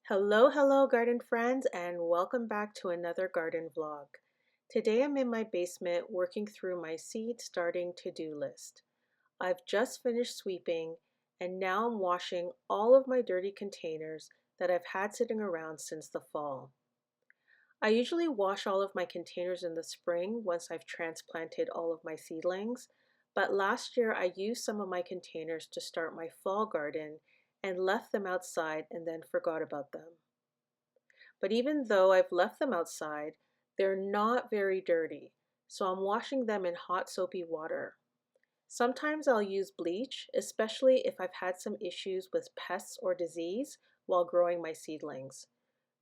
Hello garden friends, and welcome back to another garden vlog. Today I'm in my basement working through my seed starting to-do list. I've just finished sweeping and now I'm washing all of my dirty containers that I've had sitting around since the fall. I usually wash all of my containers in the spring once I've transplanted all of my seedlings, but last year I used some of my containers to start my fall garden and left them outside and then forgot about them. But even though I've left them outside, they're not very dirty, so I'm washing them in hot soapy water. Sometimes I'll use bleach, especially if I've had some issues with pests or disease while growing my seedlings.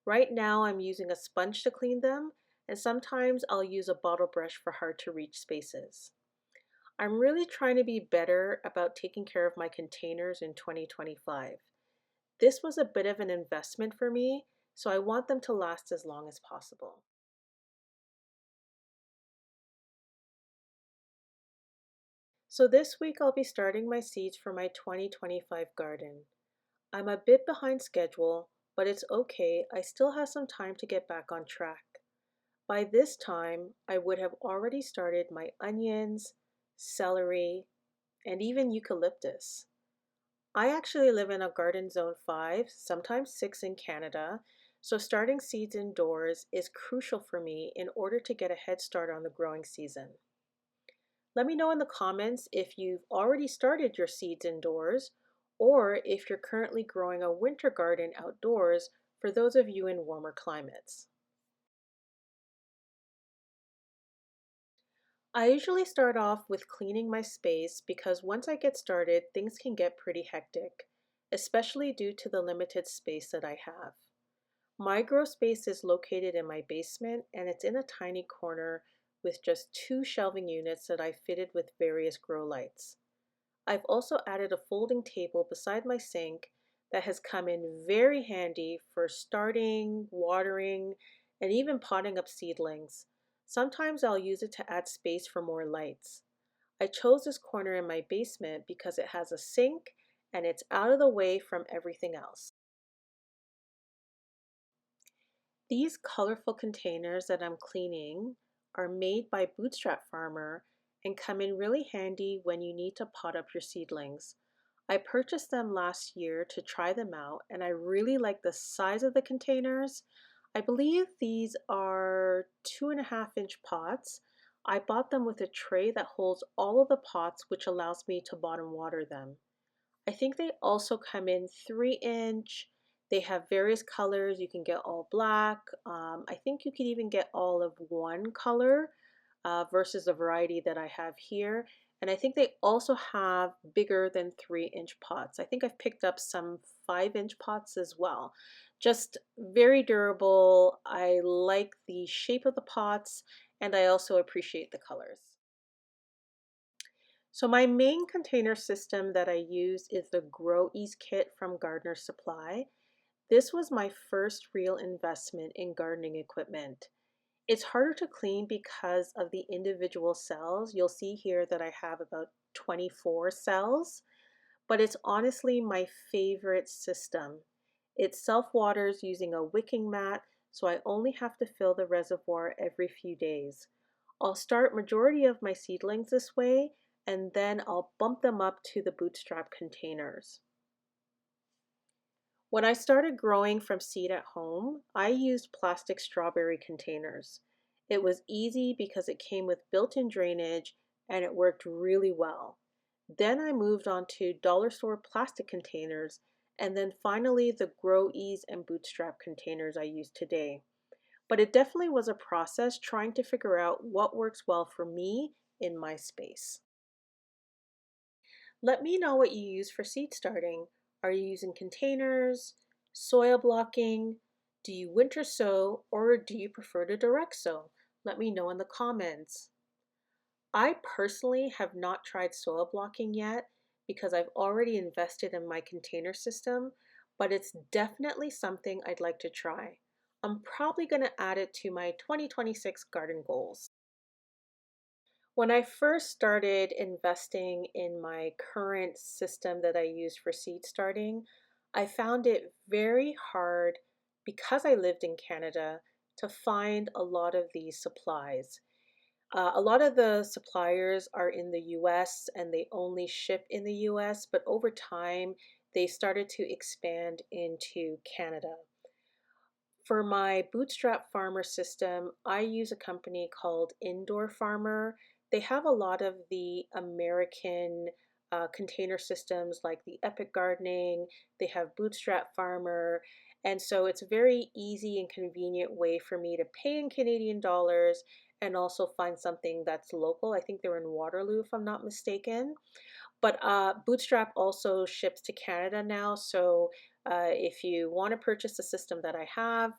Right now I'm using a sponge to clean them, and sometimes I'll use a bottle brush for hard to reach spaces. I'm really trying to be better about taking care of my containers in 2025. This was a bit of an investment for me, so I want them to last as long as possible. So this week I'll be starting my seeds for my 2025 garden. I'm a bit behind schedule, but it's okay, I still have some time to get back on track. By this time, I would have already started my onions, celery, and even eucalyptus. I actually live in a garden zone 5, sometimes 6 in Canada, so starting seeds indoors is crucial for me in order to get a head start on the growing season. Let me know in the comments if you've already started your seeds indoors or if you're currently growing a winter garden outdoors for those of you in warmer climates. I usually start off with cleaning my space because once I get started, things can get pretty hectic, especially due to the limited space that I have. My grow space is located in my basement and it's in a tiny corner with just 2 shelving units that I fitted with various grow lights. I've also added a folding table beside my sink that has come in very handy for starting, watering, and even potting up seedlings. Sometimes I'll use it to add space for more lights. I chose this corner in my basement because it has a sink and it's out of the way from everything else. These colorful containers that I'm cleaning are made by Bootstrap Farmer and come in really handy when you need to pot up your seedlings. I purchased them last year to try them out and I really like the size of the containers. I believe these are 2.5-inch pots. I bought them with a tray that holds all of the pots, which allows me to bottom water them. I think they also come in 3-inch. They have various colors. You can get all black. I think you can even get all of one color versus the variety that I have here. And I think they also have bigger than 3-inch pots. I think I've picked up some 5-inch pots as well. Just very durable. I like the shape of the pots and I also appreciate the colors. So my main container system that I use is the GrowEase Kit from Gardener Supply. This was my first real investment in gardening equipment. It's harder to clean because of the individual cells. You'll see here that I have about 24 cells, but it's honestly my favorite system. It self-waters using a wicking mat, so I only have to fill the reservoir every few days. I'll start majority of my seedlings this way, and then I'll bump them up to the bootstrap containers. When I started growing from seed at home, I used plastic strawberry containers. It was easy because it came with built-in drainage and it worked really well. Then I moved on to dollar store plastic containers and then finally the GrowEase and Bootstrap containers I use today. But it definitely was a process trying to figure out what works well for me in my space. Let me know what you use for seed starting. Are you using containers, soil blocking? Do you winter sow or do you prefer to direct sow? Let me know in the comments. I personally have not tried soil blocking yet because I've already invested in my container system, but it's definitely something I'd like to try. I'm probably going to add it to my 2026 garden goals. When I first started investing in my current system that I use for seed starting, I found it very hard because I lived in Canada, to find a lot of these supplies. A lot of the suppliers are in the US and they only ship in the US, but over time they started to expand into Canada. For my Bootstrap Farmer system, I use a company called Indoor Farmer. They have a lot of the American container systems like the Epic Gardening. They have Bootstrap Farmer. And so it's a very easy and convenient way for me to pay in Canadian dollars and also find something that's local. I think they're in Waterloo, if I'm not mistaken. But Bootstrap also ships to Canada now, so if you want to purchase the system that I have,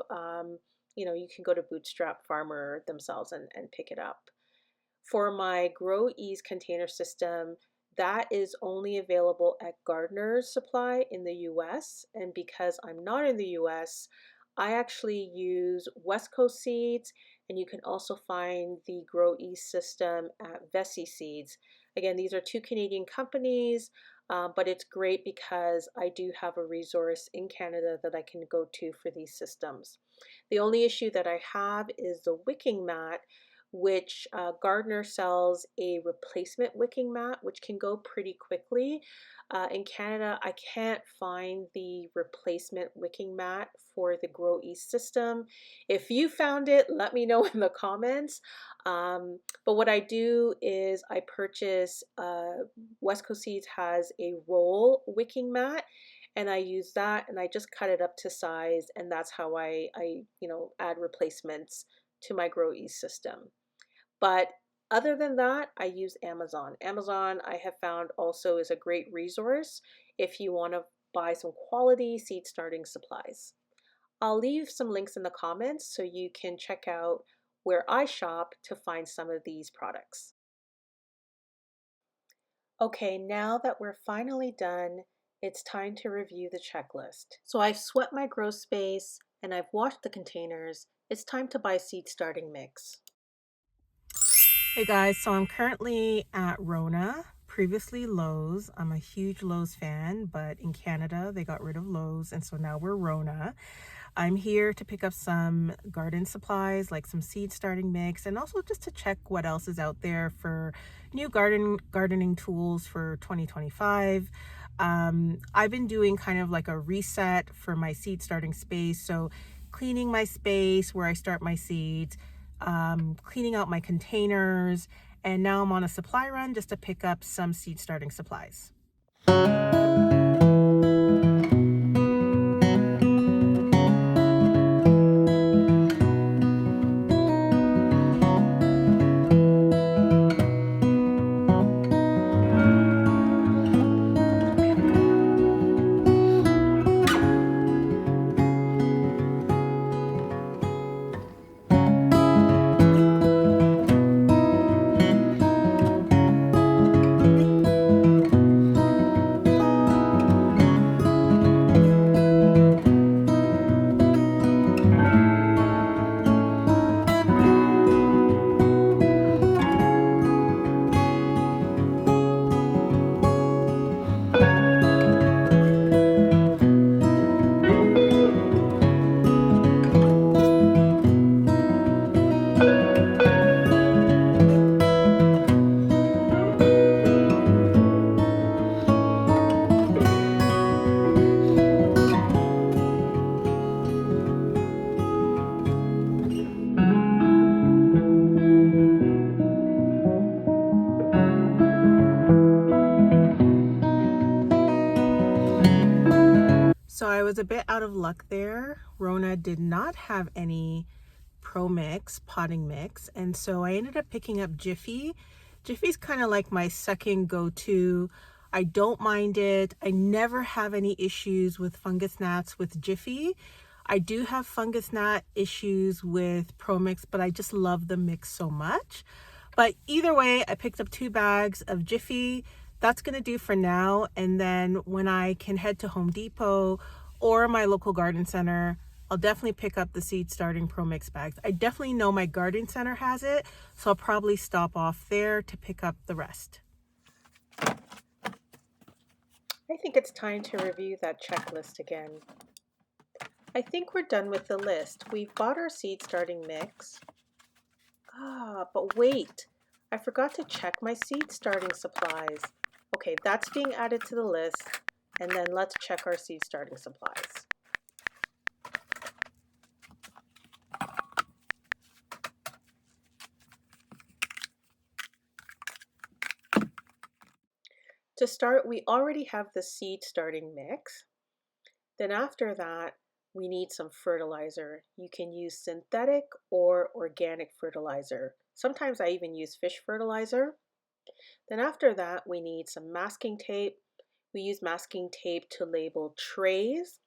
you can go to Bootstrap Farmer themselves and pick it up. For my GrowEase container system, that is only available at Gardener's Supply in the US. And because I'm not in the US, I actually use West Coast Seeds, and you can also find the GrowEase system at Vesey Seeds. Again, these are two Canadian companies, but it's great because I do have a resource in Canada that I can go to for these systems. The only issue that I have is the wicking mat, which Gardner sells a replacement wicking mat, which can go pretty quickly. In Canada, I can't find the replacement wicking mat for the GrowEase system. If you found it, let me know in the comments. But what I do is I purchase, West Coast Seeds has a roll wicking mat, and I use that and I just cut it up to size, and that's how I add replacements to my GrowEase system. But other than that, I use Amazon. Amazon, I have found, also is a great resource if you want to buy some quality seed starting supplies. I'll leave some links in the comments so you can check out where I shop to find some of these products. Okay, now that we're finally done, it's time to review the checklist. So I've swept my grow space and I've washed the containers. It's time to buy seed starting mix. Hey guys, so I'm currently at Rona, previously Lowe's. I'm a huge Lowe's fan, but in Canada they got rid of Lowe's, and so now we're Rona. I'm here to pick up some garden supplies like some seed starting mix, and also just to check what else is out there for new gardening tools for 2025. I've been doing kind of like a reset for my seed starting space, so cleaning my space where I start my seeds, cleaning out my containers, and now I'm on a supply run just to pick up some seed starting supplies. So I was a bit out of luck there. Rona did not have any Pro Mix potting mix, and so I ended up picking up Jiffy. Jiffy's kind of like my second go-to. I don't mind it. I never have any issues with fungus gnats with Jiffy. I do have fungus gnat issues with Pro Mix, but I just love the mix so much. But either way, I picked up 2 bags of Jiffy. That's going to do for now. And then when I can head to Home Depot or my local garden center, I'll definitely pick up the seed starting Pro Mix bags. I definitely know my garden center has it, so I'll probably stop off there to pick up the rest. I think it's time to review that checklist again. I think we're done with the list. We've bought our seed starting mix. But wait, I forgot to check my seed starting supplies. Okay, that's being added to the list, and then let's check our seed starting supplies. To start, we already have the seed starting mix. Then after that, we need some fertilizer. You can use synthetic or organic fertilizer. Sometimes I even use fish fertilizer. Then after that, we need some masking tape. We use masking tape to label trays,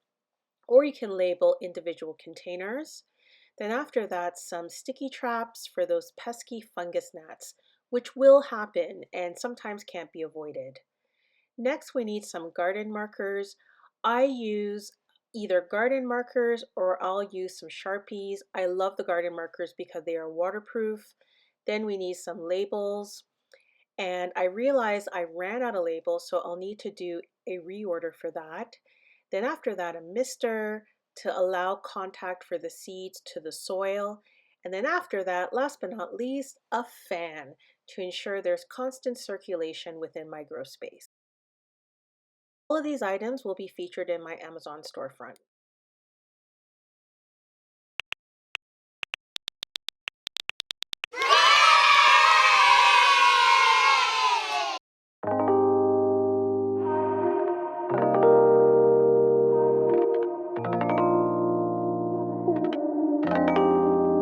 or you can label individual containers. Then after that, some sticky traps for those pesky fungus gnats, which will happen and sometimes can't be avoided. Next, we need some garden markers. I use either garden markers or I'll use some Sharpies. I love the garden markers because they are waterproof. Then we need some labels. And I realized I ran out of labels, so I'll need to do a reorder for that. Then after that, a mister to allow contact for the seeds to the soil. And then after that, last but not least, a fan to ensure there's constant circulation within my grow space. All of these items will be featured in my Amazon storefront.